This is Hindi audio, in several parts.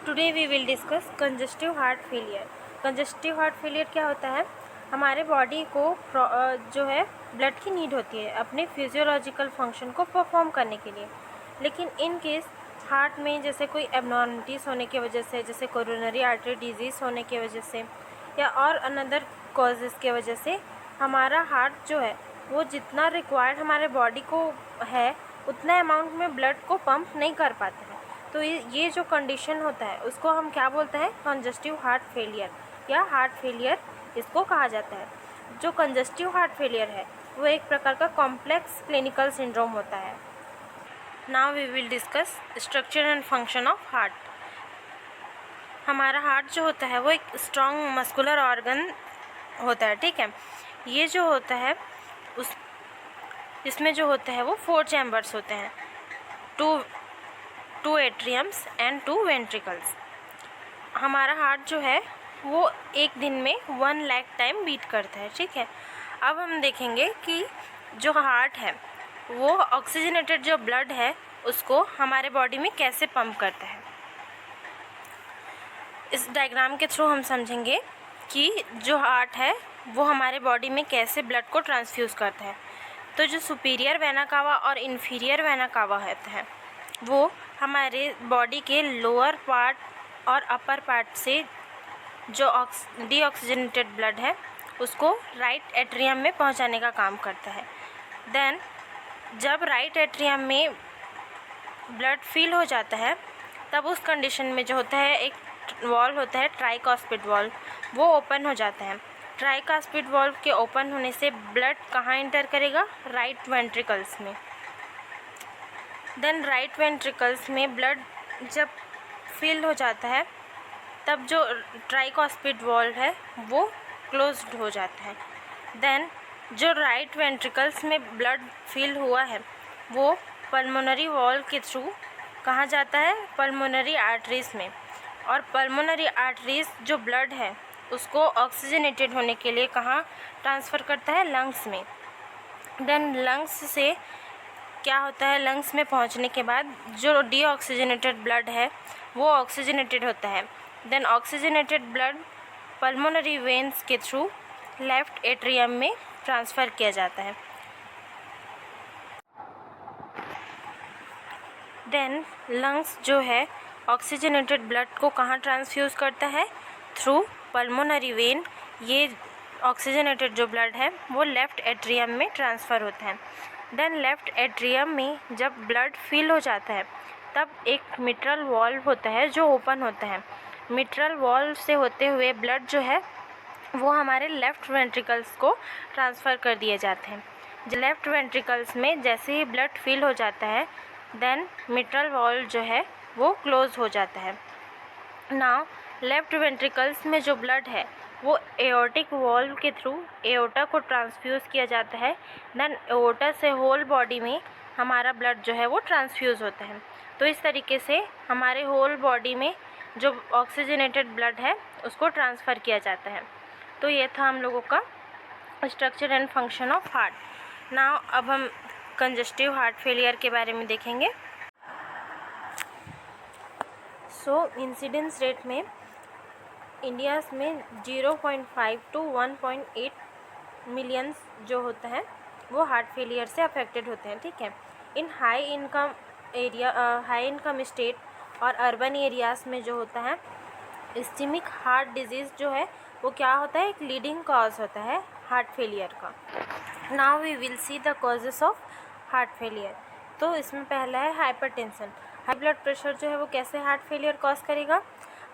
Today we will discuss congestive heart failure. Congestive heart failure क्या होता है? हमारे बॉडी को जो है ब्लड की नीड होती है अपने फिजियोलॉजिकल फंक्शन को परफॉर्म करने के लिए, लेकिन इन केस हार्ट में जैसे कोई एबनॉर्मलिटीज़ होने की वजह से, जैसे कोरोनरी आर्टरी डिजीज़ होने की वजह से या और अनदर कॉजेज़ की वजह से हमारा हार्ट जो है वो जितना रिक्वायर्ड हमारे बॉडी को है उतना अमाउंट में ब्लड को पंप नहीं कर पाता है। तो ये जो कंडीशन होता है उसको हम क्या बोलते हैं? कंजस्टिव हार्ट फेलियर या हार्ट फेलियर इसको कहा जाता है। जो कंजस्टिव हार्ट फेलियर है वो एक प्रकार का कॉम्प्लेक्स क्लिनिकल सिंड्रोम होता है। Now we will discuss structure and function of heart. हमारा हार्ट जो होता है वो एक स्ट्रॉन्ग मस्कुलर ऑर्गन होता है, ठीक है। ये जो होता है इसमें जो होता है वो 4 चैम्बर्स होते हैं, टू एट्रियम्स एंड 2 वेंट्रिकल्स। हमारा हार्ट जो है वो एक दिन में 1 लाख टाइम बीट करता है, ठीक है। अब हम देखेंगे कि जो हार्ट है वो ऑक्सीजनेटेड जो ब्लड है उसको हमारे बॉडी में कैसे पंप करता है। इस डायग्राम के थ्रू हम समझेंगे कि जो हार्ट है वो हमारे बॉडी में कैसे ब्लड को ट्रांसफ्यूज़ करता है। तो जो सुपीरियर वेना कावा और इन्फीरियर वेना कावा होता है वो हमारे बॉडी के लोअर पार्ट और अपर पार्ट से जो डीऑक्सीजनेटेड ब्लड है उसको राइट एट्रियम में पहुंचाने का काम करता है। देन जब राइट एट्रियम में ब्लड फिल हो जाता है तब उस कंडीशन में जो होता है एक वॉल्व होता है ट्राइकास्पिड वॉल्व, वो ओपन हो जाता है। ट्राइकास्पिड वॉल्व के ओपन होने से ब्लड कहाँ एंटर करेगा? राइट वेंट्रिकल्स में। देन राइट वेंट्रिकल्स में ब्लड जब फिल हो जाता है तब जो ट्राइकास्पिड वॉल्व है वो क्लोज्ड हो जाता है। देन जो राइट वेंट्रिकल्स में ब्लड फिल हुआ है वो पल्मोनरी वॉल्व के थ्रू कहाँ जाता है? पल्मोनरी आर्टरीज़ में। और पल्मोनरी आर्टरीज़ जो ब्लड है उसको ऑक्सीजनेटेड होने के लिए कहाँ ट्रांसफ़र करता है? लंग्स में। देन लंग्स से क्या होता है? लंग्स में पहुंचने के बाद जो डीऑक्सीजनेटेड ब्लड है वो ऑक्सीजनेटेड होता है। Then oxygenated blood pulmonary veins के थ्रू लेफ़्ट एट्रियम में ट्रांसफ़र किया जाता है। देन लंग्स जो है ऑक्सीजनेटेड ब्लड को कहाँ ट्रांसफ्यूज़ करता है? Through pulmonary vein. ये ऑक्सीजनेटेड जो ब्लड है वो लेफ़्ट एट्रियम में ट्रांसफ़र होता है। देन लेफ़्ट एट्रियम में जब ब्लड फिल हो जाता है तब एक मिट्रल वॉल्व होता है जो ओपन होता है। मिट्रल वॉल्व से होते हुए ब्लड जो है वो हमारे लेफ़्ट वेंट्रिकल्स को ट्रांसफ़र कर दिए जाते हैं। लेफ़्ट वेंट्रिकल्स में जैसे ही ब्लड फिल हो जाता है देन मिट्रल वॉल्व जो है वो क्लोज़ हो जाता है। नाउ लेफ़्ट वेंट्रिकल्स में जो ब्लड है वो एओर्टिक वॉल्व के थ्रू एओर्टा को ट्रांसफ्यूज़ किया जाता है। देन एओर्टा से होल बॉडी में हमारा ब्लड जो है वो ट्रांसफ्यूज़ होता है। तो इस तरीके से हमारे होल बॉडी में जो ऑक्सीजनेटेड ब्लड है उसको ट्रांसफ़र किया जाता है। तो ये था हम लोगों का structure and function of heart. Now अब हम कंजस्टिव हार्ट फेलियर के बारे में देखेंगे। इंसिडेंस रेट में इंडिया में 0.5 to 1.8 मिलियंस जो होता है वो हार्ट फेलियर से अफेक्टेड होते हैं, ठीक है। इन हाई इनकम स्टेट और अर्बन एरियाज़ में जो होता है इस्केमिक हार्ट डिजीज़ जो है वो क्या होता है? एक लीडिंग कॉज होता है हार्ट फेलियर का। Now we will see the causes of heart failure. तो इसमें पहला है हाइपरटेंशन। हाई ब्लड प्रेशर जो है वो कैसे हार्ट फेलियर कॉज करेगा?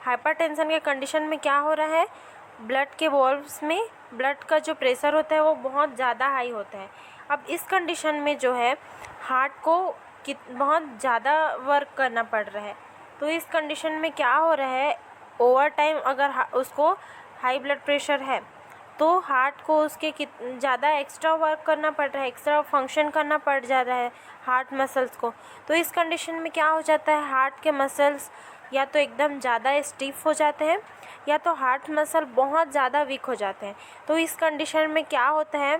हाइपरटेंशन के कंडीशन में क्या हो रहा है? ब्लड के वॉल्व्स में ब्लड का जो प्रेशर होता है वो बहुत ज़्यादा हाई होता है। अब इस कंडीशन में जो है हार्ट को बहुत ज़्यादा वर्क करना पड़ रहा है। तो इस कंडीशन में क्या हो रहा है? ओवर टाइम अगर उसको हाई ब्लड प्रेशर है तो हार्ट को उसके ज़्यादा एक्स्ट्रा वर्क करना पड़ रहा है, एक्स्ट्रा फंक्शन करना पड़ जा रहा है हार्ट मसल्स को। तो इस कंडीशन में क्या हो जाता है? हार्ट के मसल्स या तो एकदम ज़्यादा स्टिफ हो जाते हैं या तो हार्ट मसल बहुत ज़्यादा वीक हो जाते हैं। तो इस कंडीशन में क्या होता है?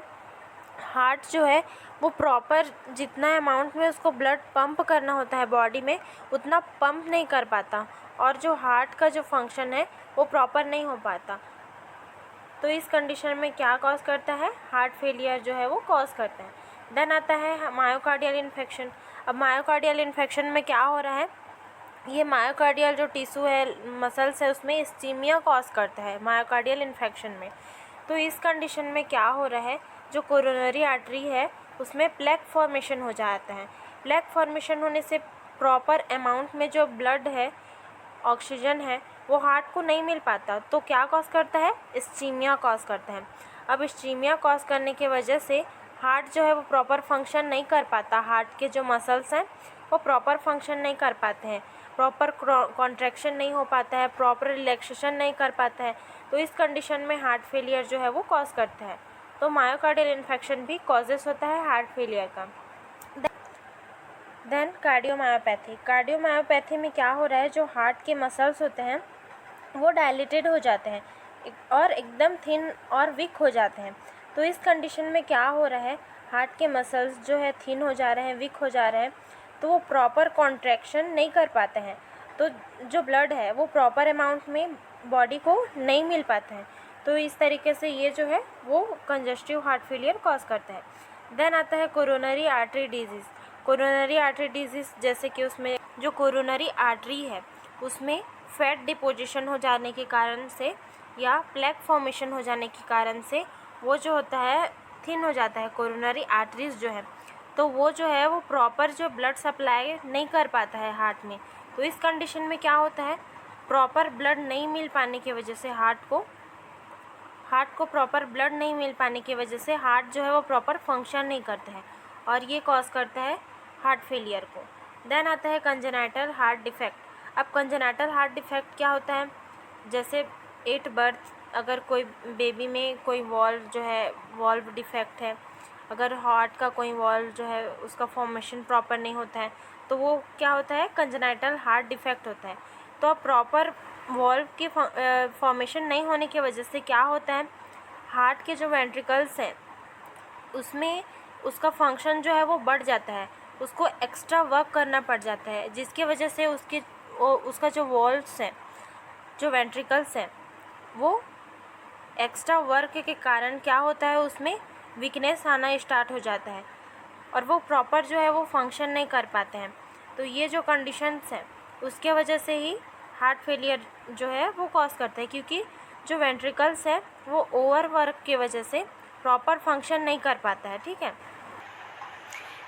हार्ट जो है वो प्रॉपर जितना अमाउंट में उसको ब्लड पंप करना होता है बॉडी में उतना पंप नहीं कर पाता, और जो हार्ट का जो फंक्शन है वो प्रॉपर नहीं हो पाता। तो इस कंडीशन में क्या कॉज करता है, हार्ट फेलियर जो है वो कॉज करता है। देन आता है मायोकार्डियल इन्फेक्शन। अब मायोकार्डियल इन्फेक्शन में क्या हो रहा है, ये मायोकार्डियल जो टिश्यू है, मसल्स है, उसमें इस्कीमिया कॉज करता है मायोकार्डियल इन्फेक्शन में। तो इस कंडीशन में क्या हो रहा है, जो कोरोनरी आर्टरी है उसमें प्लेक फॉर्मेशन हो जाता है। प्लेक फॉर्मेशन होने से प्रॉपर अमाउंट में जो ब्लड है, ऑक्सीजन है, वो हार्ट को नहीं मिल पाता। तो क्या कॉज करता है, इस्कीमिया कॉज करता है। अब इस्कीमिया कॉज करने की वजह से हार्ट जो है वो प्रॉपर फंक्शन नहीं कर पाता, हार्ट के जो मसल्स हैं वो प्रॉपर फंक्शन नहीं कर पाते हैं, प्रॉपर कॉन्ट्रैक्शन नहीं हो पाता है, प्रॉपर रिलैक्सेशन नहीं कर पाता है। तो इस कंडीशन में हार्ट फेलियर जो है वो कॉज करता है। तो मायोकार्डियल इन्फेक्शन भी कॉजेस होता है हार्ट फेलियर का। Then cardiomyopathy. कार्डियोमायोपैथी में क्या हो रहा है, जो हार्ट के मसल्स होते हैं वो डायलेटेड हो जाते हैं और एकदम थिन और वीक हो जाते हैं। तो इस कंडीशन में क्या हो रहा है, हार्ट के मसल्स जो है थिन हो जा रहे हैं, वीक हो जा रहे हैं, तो वो प्रॉपर कॉन्ट्रैक्शन नहीं कर पाते हैं। तो जो ब्लड है वो प्रॉपर अमाउंट में बॉडी को नहीं मिल पाता है। तो इस तरीके से ये जो है वो कंजस्टिव हार्ट फेलियर कॉज करता है। देन आता है coronary artery disease. Coronary artery disease जैसे कि उसमें जो कोरोनरी आर्टरी है उसमें फैट डिपोजिशन हो जाने के कारण से या प्लेक फॉर्मेशन हो जाने के कारण से वो जो होता है थिन हो जाता है कोरोनरी आर्टरीज जो है, तो वो जो है वो प्रॉपर जो ब्लड सप्लाई नहीं कर पाता है हार्ट में। तो इस कंडीशन में क्या होता है, प्रॉपर ब्लड नहीं मिल पाने की वजह से हार्ट को प्रॉपर ब्लड नहीं मिल पाने की वजह से हार्ट जो है वो प्रॉपर फंक्शन नहीं करता है, और ये कॉज करता है हार्ट फेलियर को। देन आता है कंजेनाइटल हार्ट डिफेक्ट। अब कंजेनाइटल हार्ट डिफेक्ट क्या होता है, जैसे एट बर्थ अगर कोई बेबी में कोई वॉल्व डिफेक्ट है, अगर हार्ट का कोई वॉल्व जो है उसका फॉर्मेशन प्रॉपर नहीं होता है तो वो क्या होता है, कंजेनाइटल हार्ट डिफेक्ट होता है। तो प्रॉपर वॉल्व की फॉर्मेशन नहीं होने की वजह से क्या होता है, हार्ट के जो वेंट्रिकल्स हैं उसमें उसका फंक्शन जो है वो बढ़ जाता है, उसको एक्स्ट्रा वर्क करना पड़ जाता है, जिसकी वजह से उसका जो वॉल्व्स हैं, जो वेंट्रिकल्स हैं, वो एक्स्ट्रा वर्क के कारण क्या होता है, उसमें वीकनेस आना स्टार्ट हो जाता है और वो प्रॉपर जो है वो फंक्शन नहीं कर पाते हैं। तो ये जो कंडीशंस हैं उसके वजह से ही हार्ट फेलियर जो है वो कॉज करता है, क्योंकि जो वेंट्रिकल्स है वो ओवर वर्क की वजह से प्रॉपर फंक्शन नहीं कर पाता है। ठीक है।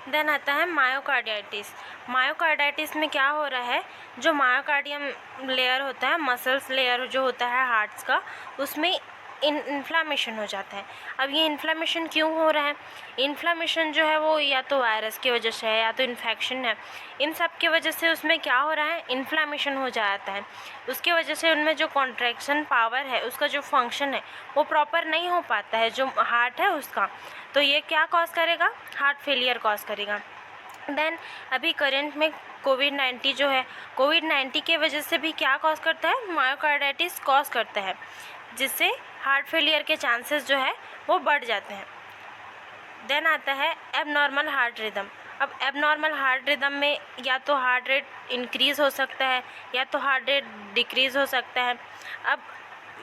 देन आता है मायोकार्डियाइटिस। मायोकार्डियाइटिस में क्या हो रहा है, जो मायोकार्डियम लेयर होता है, मसल्स लेयर जो होता है हार्ट्स का, उसमें इन्फ्लामेशन हो जाता है। अब ये इन्फ्लामेशन क्यों हो रहा है, इन्फ्लामेशन जो है वो या तो वायरस की वजह से है या तो इन्फेक्शन है, इन सब की वजह से उसमें क्या हो रहा है, इन्फ्लामेशन हो जाता है। उसकी वजह से उनमें जो कॉन्ट्रैक्शन पावर है, उसका जो फंक्शन है वो प्रॉपर नहीं हो पाता है, जो हार्ट है उसका। तो ये क्या कॉज करेगा, हार्ट फेलियर कॉज करेगा। देन अभी करंट में कोविड-19 जो है, कोविड-19 की वजह से भी क्या कॉज करता है, मायोकार्डियाइटिस कॉज करता है, जिससे हार्ट फेलियर के चांसेस जो है वो बढ़ जाते हैं। देन आता है एबनॉर्मल हार्ट रिदम। अब एबनॉर्मल हार्ट रिदम में या तो हार्ट रेट इंक्रीज़ हो सकता है या तो हार्ट रेट डिक्रीज़ हो सकता है। अब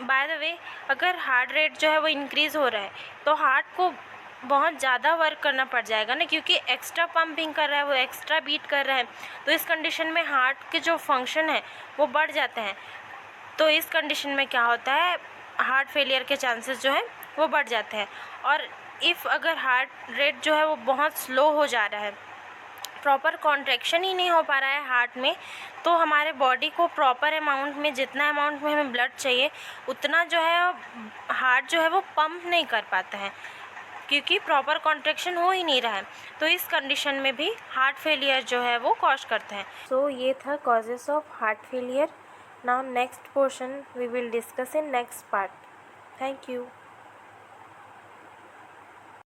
बाय द वे, अगर हार्ट रेट जो है वो इंक्रीज़ हो रहा है तो हार्ट को बहुत ज़्यादा वर्क करना पड़ जाएगा ना, क्योंकि एक्स्ट्रा पंपिंग कर रहा है, वो एक्स्ट्रा बीट कर रहा है। तो इस कंडीशन में हार्ट के जो फंक्शन है वो बढ़ जाते हैं। तो इस कंडीशन में क्या होता है, हार्ट फेलियर के चांसेस जो है वो बढ़ जाते हैं। और इफ़ अगर हार्ट रेट जो है वो बहुत स्लो हो जा रहा है, प्रॉपर कॉन्ट्रैक्शन ही नहीं हो पा रहा है हार्ट में, तो हमारे बॉडी को प्रॉपर अमाउंट में, जितना अमाउंट में हमें ब्लड चाहिए उतना जो है हार्ट जो है वो पंप नहीं कर पाता है, क्योंकि प्रॉपर कॉन्ट्रैक्शन हो ही नहीं रहा है। तो इस कंडीशन में भी हार्ट फेलियर जो है वो कॉज करते हैं। सो ये था causes of heart failure. Now next portion we will discuss in next part. Thank you.